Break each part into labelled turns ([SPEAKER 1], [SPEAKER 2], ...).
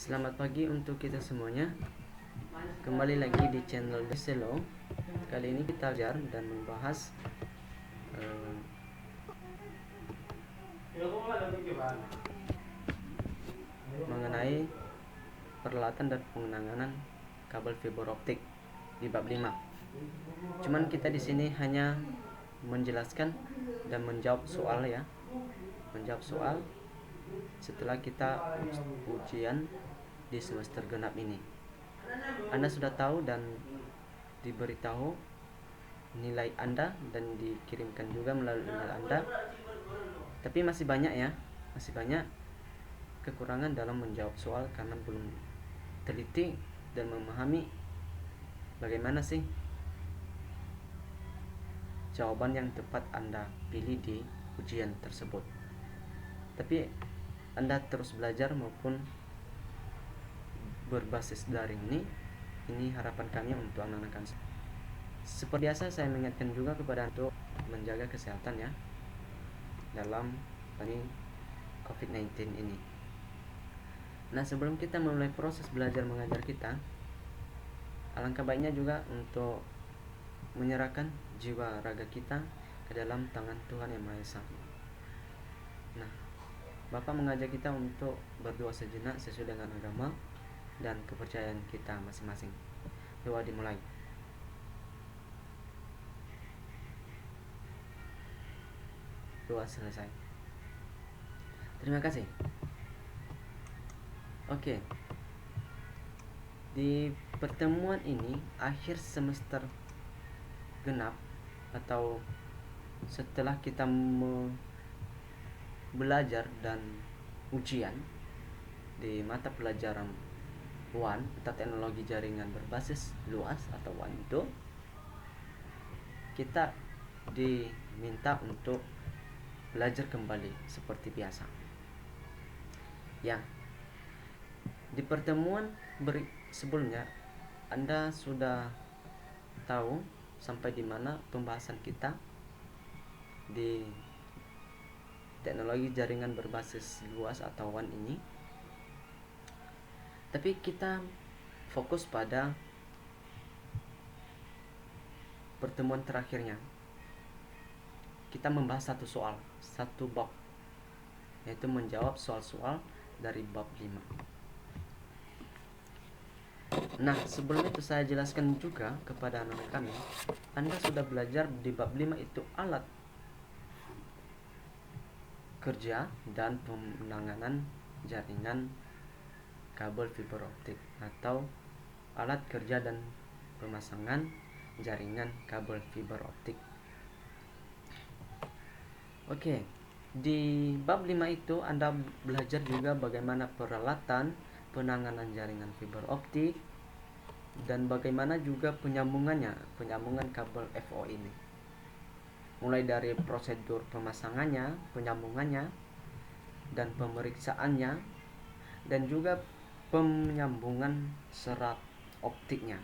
[SPEAKER 1] Selamat pagi untuk kita semuanya. Kembali lagi di channel Deselo. Kali ini kita belajar dan membahas eh, mengenai peralatan dan penanganan kabel fiber optik di bab 5. Cuman kita di sini hanya menjelaskan dan menjawab soal ya. Menjawab soal setelah kita ujian di semester genap ini. Anda sudah tahu dan diberitahu nilai Anda dan dikirimkan juga melalui email Anda. Tapi masih banyak ya, masih banyak kekurangan dalam menjawab soal karena belum teliti dan memahami bagaimana sih jawaban yang tepat Anda pilih di ujian tersebut. Tapi Anda terus belajar maupun berbasis daring ini harapan kami untuk anak-anak kami. Seperti biasa saya mengingatkan juga kepada untuk menjaga kesehatan ya dalam COVID-19 ini. Nah, sebelum kita memulai proses belajar mengajar kita, alangkah baiknya juga untuk menyerahkan jiwa raga kita ke dalam tangan Tuhan Yang Maha Esa. Nah, Bapak mengajak kita untuk berdoa sejenak sesuai dengan agama dan kepercayaan kita masing-masing. Doa dimulai. Doa selesai. Terima kasih. Oke. Di pertemuan ini akhir semester genap atau setelah kita belajar dan ujian di mata pelajaran WAN atau teknologi jaringan berbasis luas atau WAN itu, kita diminta untuk belajar kembali seperti biasa. Ya, di pertemuan sebelumnya Anda sudah tahu sampai di mana pembahasan kita di teknologi jaringan berbasis luas atau WAN ini. Tapi kita fokus pada pertemuan terakhirnya. Kita membahas satu bab, yaitu menjawab soal-soal dari bab 5. Nah, sebelum itu saya jelaskan juga kepada anak-anak kami, Anda sudah belajar di bab 5 itu alat kerja dan penanganan jaringan kabel fiber optik atau alat kerja dan pemasangan jaringan kabel fiber optik. Oke, di bab 5 itu Anda belajar juga bagaimana peralatan penanganan jaringan fiber optik dan bagaimana juga penyambungan kabel FO ini. Mulai dari prosedur pemasangannya, penyambungannya, dan pemeriksaannya, dan juga penyambungan serat optiknya.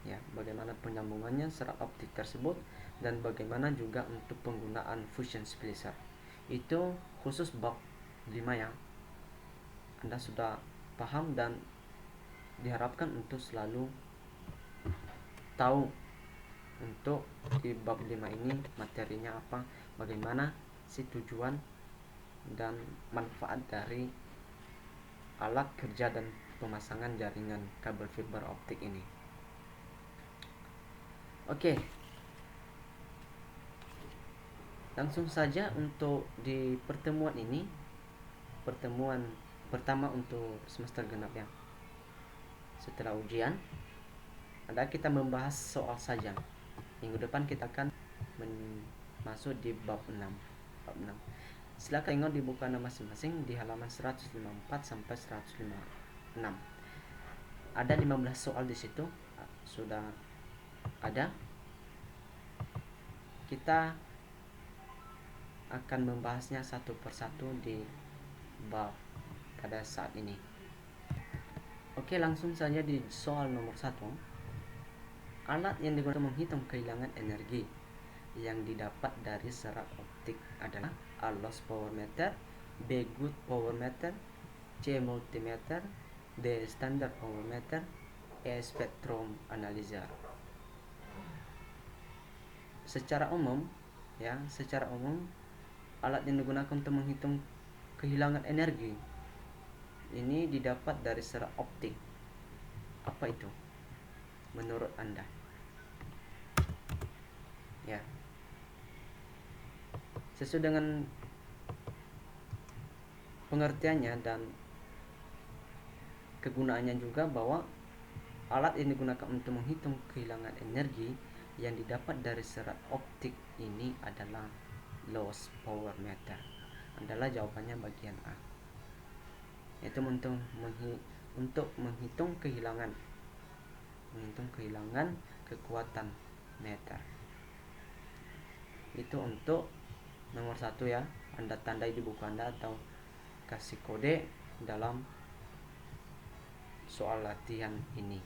[SPEAKER 1] Ya, bagaimana penyambungannya serat optik tersebut dan bagaimana juga untuk penggunaan fusion splicer. Itu khusus bab 5 ya. Anda sudah paham dan diharapkan untuk selalu tahu untuk di bab 5 ini materinya apa, bagaimana si tujuan dan manfaat dari alat kerja dan pemasangan jaringan kabel fiber optik ini. Oke. Langsung saja untuk di pertemuan ini, pertemuan pertama untuk semester genap ya. Setelah ujian, kita membahas soal saja. Minggu depan kita akan masuk di bab 6. Silakan tengok di buku Anda masing-masing di halaman 154 sampai 156. Ada 15 soal di situ. Sudah ada. Kita akan membahasnya satu persatu di bab pada saat ini. Oke, langsung saja di soal nomor 1. Alat yang digunakan menghitung kehilangan energi yang didapat dari serat optik adalah A loss power meter, B good power meter, C. Multimeter, D. Standard ohmmeter, E. Spektrum analyzer. Secara umum alat yang digunakan untuk menghitung kehilangan energi ini didapat dari serat optik. Apa itu menurut Anda? Ya, sesuai dengan pengertiannya dan kegunaannya juga, bahwa alat yang digunakan untuk menghitung kehilangan energi yang didapat dari serat optik ini adalah loss power meter. Adalah jawabannya bagian A. Itu untuk menghitung kehilangan kekuatan meter. Itu untuk nomor 1 ya. Anda tandai di buku Anda atau kasih kode dalam soal latihan ini.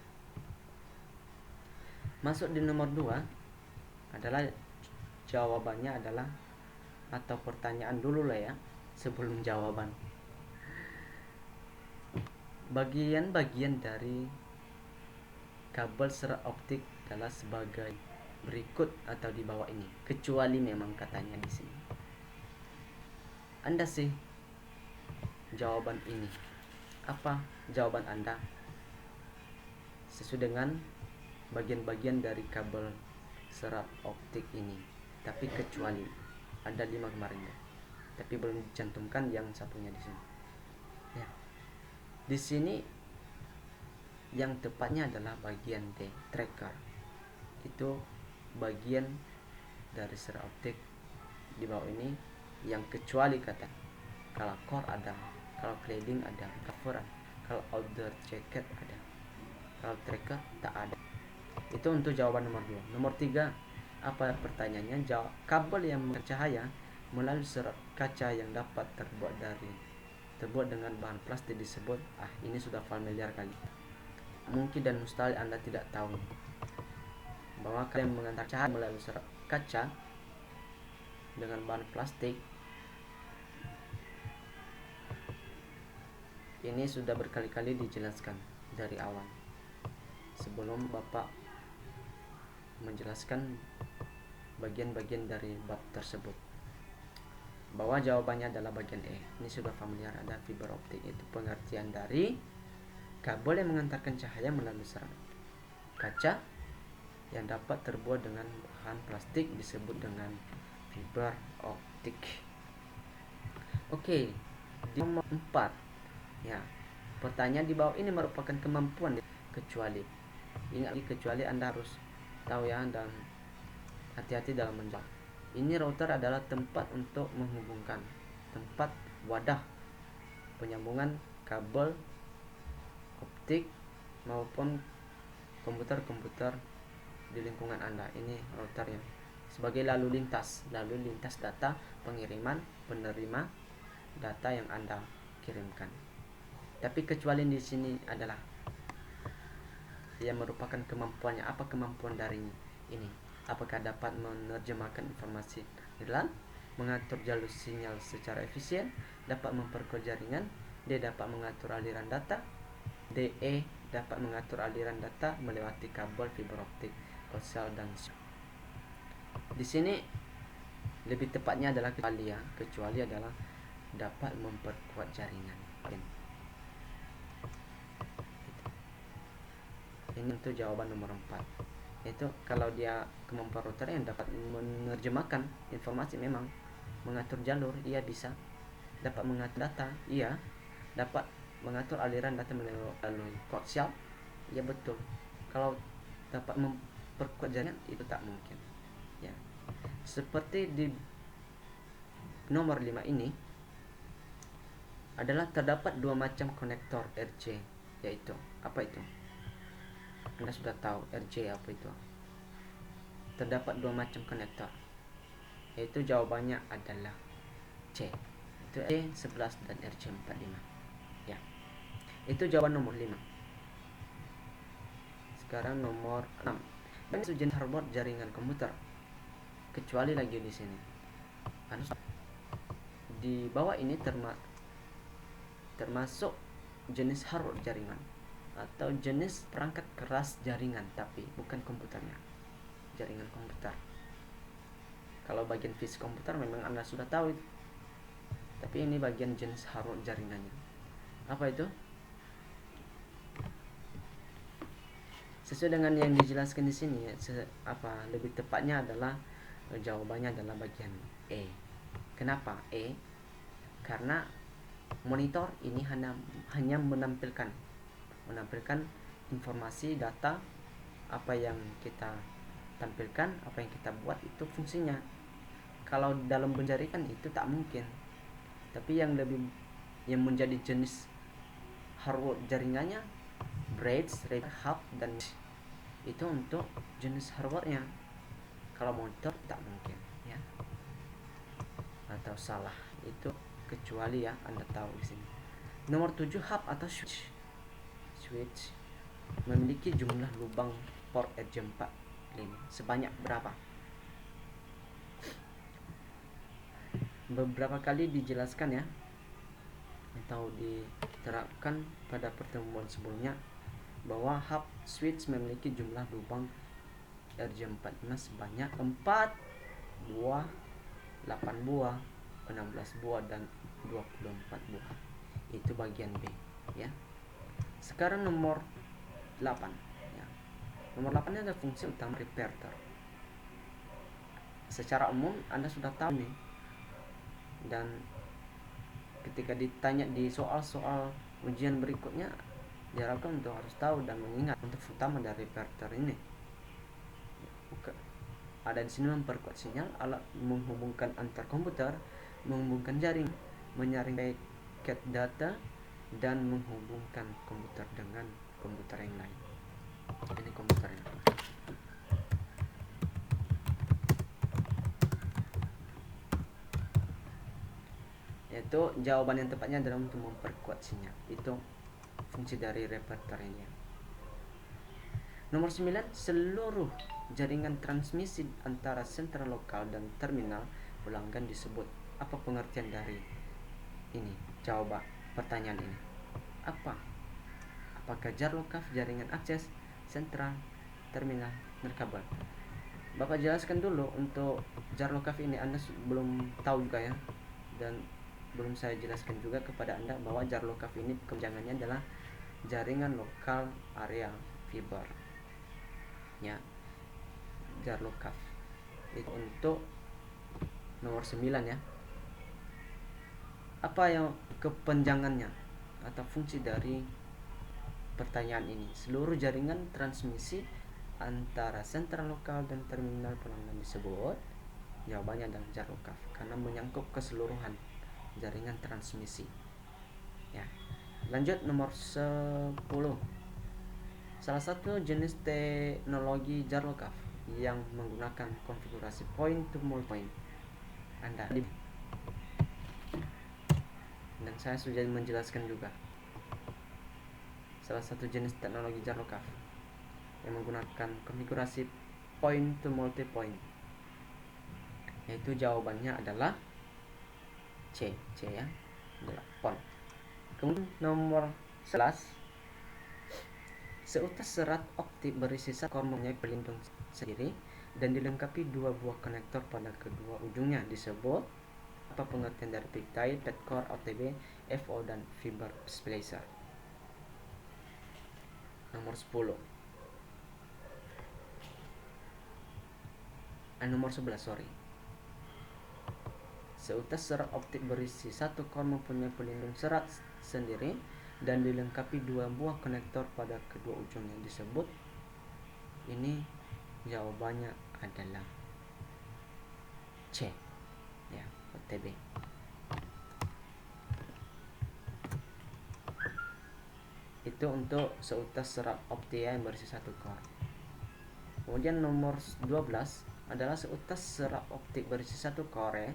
[SPEAKER 1] Masuk di nomor 2 adalah jawabannya adalah, atau pertanyaan dulu lah ya sebelum jawaban. Bagian-bagian dari kabel serat optik adalah sebagai berikut atau di bawah ini, kecuali memang katanya di sini. Anda sih jawaban ini. Apa jawaban Anda? Sesuai dengan bagian-bagian dari kabel serat optik ini, tapi kecuali ada 5 kemarin ya, tapi belum dicantumkan yang satunya di sini. Ya, di sini yang tepatnya adalah bagian D, tracker. Itu bagian dari serat optik di bawah ini yang kecuali kata. Kalau core ada, kalau cladding ada, cover ada, kalau outdoor jacket ada, kalau tracker tak ada. Itu untuk jawaban nomor 2. Nomor 3, apa pertanyaannya? Kabel yang bercahaya melalui serat kaca yang dapat terbuat dengan bahan plastik disebut, ini sudah familiar kali. Mungkin dan mustahil Anda tidak tahu bahwa kalian mengantar cahaya melalui serat kaca dengan bahan plastik. Ini sudah berkali-kali dijelaskan dari awal sebelum Bapak menjelaskan bagian-bagian dari bab tersebut, bahwa jawabannya adalah bagian E. Ini sudah familiar, ada fiber optik. Itu pengertian dari kabel yang mengantarkan cahaya melalui serat kaca yang dapat terbuat dengan bahan plastik disebut dengan fiber optik. Oke, di nomor 4 ya, pertanyaan di bawah ini merupakan kemampuan kecuali. Ingat, kecuali Anda harus tahu ya, dan hati-hati dalam menjawab. Ini router adalah tempat untuk menghubungkan, tempat wadah penyambungan kabel optik maupun komputer-komputer di lingkungan Anda. Ini routernya sebagai lalu lintas data pengiriman penerima data yang Anda kirimkan. Tapi kecuali di sini adalah yang merupakan kemampuannya. Apa kemampuan dari ini? Apakah dapat menerjemahkan informasi dalam, mengatur jalur sinyal secara efisien, dapat memperkuat jaringan, D. dapat mengatur aliran data, D. dapat mengatur aliran data melewati kabel fiber optik, koaksial dan di sini lebih tepatnya adalah kecuali ya. Kecuali adalah dapat memperkuat jaringan. Ini untuk jawaban nomor 4. Itu kalau dia kemampuan router yang dapat menerjemahkan informasi, memang mengatur jalur, iya bisa. Dapat mengatur data, iya. Dapat mengatur aliran data melalui koaksial, iya betul. Kalau dapat memperkuat jaringan, itu tak mungkin ya. Seperti di nomor 5 ini adalah terdapat 2 macam konektor RC, yaitu apa itu? Anda sudah tahu RC apa itu? Terdapat 2 macam konektor, yaitu jawabannya adalah C. Itu RC11 dan RC45 ya. Itu jawaban nomor 5. Sekarang nomor 6. Ini sejenis hardware jaringan komputer. Kecuali lagi di sini. Di bawah ini termasuk jenis hardware jaringan atau jenis perangkat keras jaringan, tapi bukan komputernya, jaringan komputer. Kalau bagian fisik komputer memang Anda sudah tahu itu. Tapi ini bagian jenis hardware jaringannya. Apa itu? Sesuai dengan yang dijelaskan di sini, lebih tepatnya adalah jawabannya adalah bagian E. Kenapa E? Karena monitor ini hanya menampilkan informasi data, apa yang kita tampilkan, apa yang kita buat itu fungsinya. Kalau dalam penjaringan itu tak mungkin. Tapi yang menjadi jenis hardware jaringannya bridge, hub, dan itu untuk jenis hardware-nya. Kalau monitor tak mungkin ya. Atau salah itu, kecuali ya Anda tahu di sini. Nomor 7, hub atau switch. Switch memiliki jumlah lubang port RJ45 sebanyak berapa? Beberapa kali dijelaskan ya, atau diterapkan pada pertemuan sebelumnya, bahwa hub switch memiliki jumlah lubang RJ45 sebanyak 4 buah, 8 buah, 16 buah, dan 24 buah. Itu bagian B ya. Sekarang nomor 8 ya. Nomor 8 ini ada fungsi utama repeater. Secara umum Anda sudah tahu nih, dan ketika ditanya di soal-soal ujian berikutnya diharapkan untuk harus tahu dan mengingat untuk utama dari repeater ini. Ada di sini memperkuat sinyal, alat menghubungkan antar komputer, menghubungkan jaring, menyaring paket data, dan menghubungkan komputer dengan komputer yang lain. Ini komputer yang lain. Yaitu jawaban yang tepatnya adalah untuk memperkuat sinyal. Itu fungsi dari repeater ini. Nomor 9, seluruh jaringan transmisi antara sentral lokal dan terminal pelanggan disebut. Apa pengertian dari ini? Jawab pertanyaan ini. Apakah jar lokal, jaringan akses, sentral, terminal, nirkabel? Bapak jelaskan dulu untuk jar lokal ini, Anda belum tahu juga ya, dan belum saya jelaskan juga kepada Anda bahwa jar lokal ini kepanjangannya adalah jaringan lokal area fiber ya, jar lokal. Itu untuk nomor 9 ya. Apa yang kepanjangannya atau fungsi dari pertanyaan ini? Seluruh jaringan transmisi antara sentral lokal dan terminal pelanggan disebut. Jawabannya adalah jar lokal, karena menyangkut keseluruhan jaringan transmisi ya. Lanjut nomor 10. Salah satu jenis teknologi jar lokal yang menggunakan konfigurasi point to multipoint Anda, dan saya sudah menjelaskan juga salah satu jenis teknologi jar lokal yang menggunakan konfigurasi point to multipoint, yaitu jawabannya adalah C ya, adalah PON. Kemudian nomor 11, seutas serat optik berisi satu core mempunyai pelindung sendiri dan dilengkapi 2 buah konektor pada kedua ujungnya disebut. Apa pengertian dari peptide, petcore, OTB, FO, dan fiber splicer? Nomor 10. Nomor 11, sorry. Seutas serat optik berisi satu core mempunyai pelindung serat sendiri dan dilengkapi 2 buah konektor pada kedua ujungnya disebut. Ini jawabannya adalah C ya, OTB. Itu untuk seutas serat optik yang berisi satu core. Kemudian nomor 12 adalah seutas serat optik berisi satu core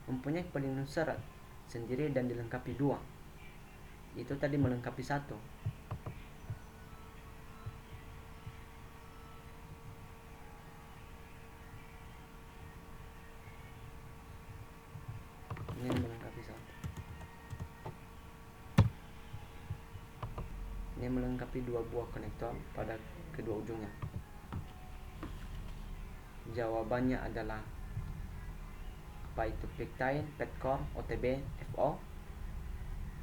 [SPEAKER 1] mempunyai pelindung serat sendiri dan dilengkapi 2. Itu tadi melengkapi 1. Ini melengkapi 1. Ini melengkapi dua buah konektor pada kedua ujungnya. Jawabannya adalah apa itu pectile, petcore, OTB, FO.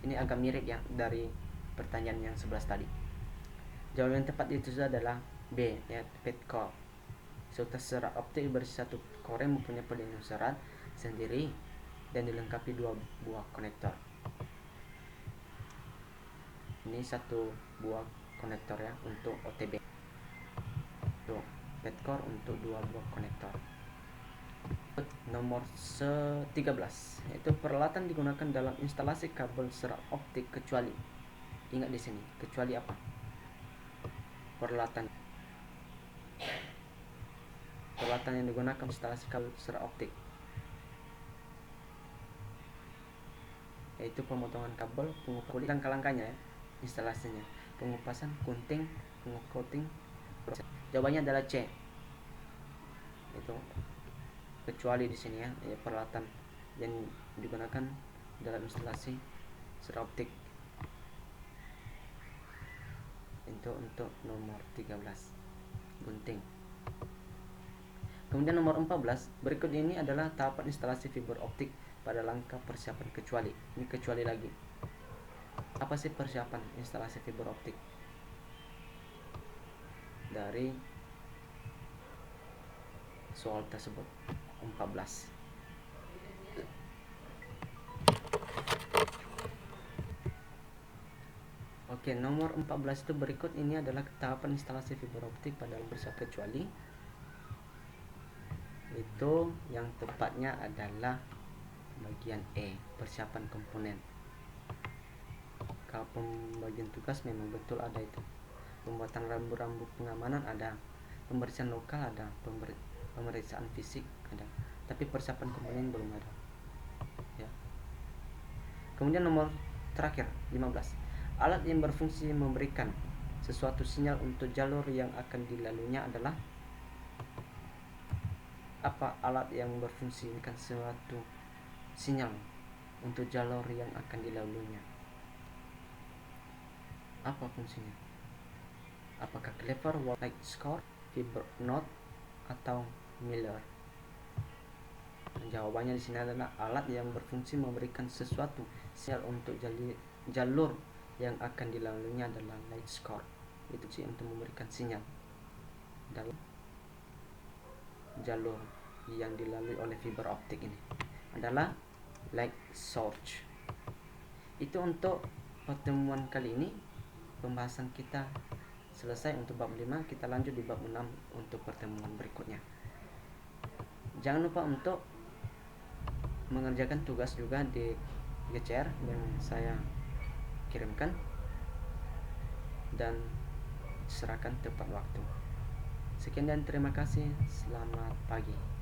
[SPEAKER 1] Ini agak mirip ya dari pertanyaan yang 11 tadi. Jawaban yang tepat itu adalah B, ya, petcore. Suatu serat optik berisi satu core mempunyai pelindung serat sendiri dan dilengkapi dua buah konektor. Ini satu buah konektor ya untuk OTB, untuk petcore untuk dua buah konektor. Nomor 13 yaitu peralatan digunakan dalam instalasi kabel serat optik kecuali. Ingat di sini, kecuali apa? Peralatan yang digunakan instalasi kabel serat optik yaitu pemotongan kabel, pengupasan kalangkanya ya, instalasinya, pengupasan, kunting, pengucoating. Jawabannya adalah C. Itu kecuali di sini ya, peralatan yang digunakan dalam instalasi serat optik. Itu untuk nomor 13, gunting. Kemudian nomor 14, berikut ini adalah tahapan instalasi fiber optik pada langkah persiapan kecuali. Ini kecuali lagi. Apa sih persiapan instalasi fiber optik? Dari soal tersebut 14. Oke, nomor 14 itu berikut ini adalah tahapan instalasi fiber optik pada persiapan kecuali. Itu yang tepatnya adalah bagian E, persiapan komponen. Kalau pembagian tugas memang betul ada itu. Pembuatan rambu-rambu pengamanan ada, pembersihan lokal ada, pemeriksaan fisik ada, tapi persiapan komponen belum ada. Ya. Kemudian nomor terakhir 15. Alat yang berfungsi memberikan sesuatu sinyal untuk jalur yang akan dilaluinya adalah apa? Alat yang berfungsi memberikan sesuatu sinyal untuk jalur yang akan dilaluinya. Apa fungsinya? Apakah clever, light score, fiber knot, atau Miller? Jawabannya di sini adalah alat yang berfungsi memberikan sesuatu sinyal untuk jalur yang akan dilaluinya adalah light score. Itu sih untuk memberikan sinyal dalam jalur yang dilalui oleh fiber optik ini adalah light source. Itu untuk pertemuan kali ini. Pembahasan kita selesai untuk bab 5. Kita lanjut di bab 6 untuk pertemuan berikutnya. Jangan lupa untuk mengerjakan tugas juga di GCR yang saya kirimkan dan serahkan tepat waktu. Sekian dan terima kasih. Selamat pagi.